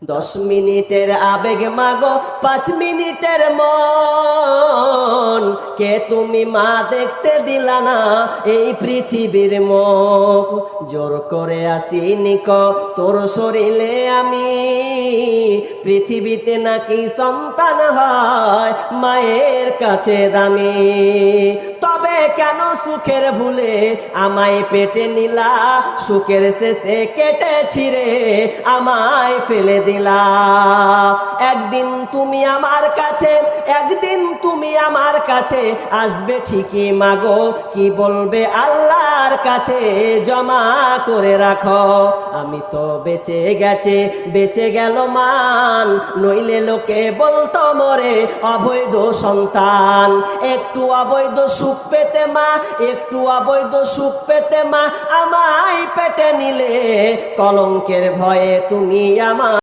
10 মিনিটের আবেগ মাগো 5 মিনিটের মন, কে তুমি মা দেখতে দিলা না এই পৃথিবীর মুখ। জোর করে আসিনি ক তোর শরীরে আমি, পৃথিবীতে নাকি সন্তান হয় মায়ের কাছে দামি। তবে কেন সুখের ভুলে আমায় পেটে নিলা, সুখের শেষে কেটে ছিঁড়ে আমায় ফেলে দিলা। একদিন তুমি আমার কাছে, একদিন তুমি আমার কাছে আসবে ঠিকই মাগো, কি বলবে আল্লাহর কাছে জমা করে রাখো। আমি তো বেঁচে গেছে বেঁচে গেল মান, নইলে লোকে বলতো মরে অবৈধ সন্তান। একটু অবৈধ সুখ পেতে মা, একটু অবৈধ সুখ পেতে মা আমায় পেটে নিলে, কলঙ্কের ভয়ে তুমি আমার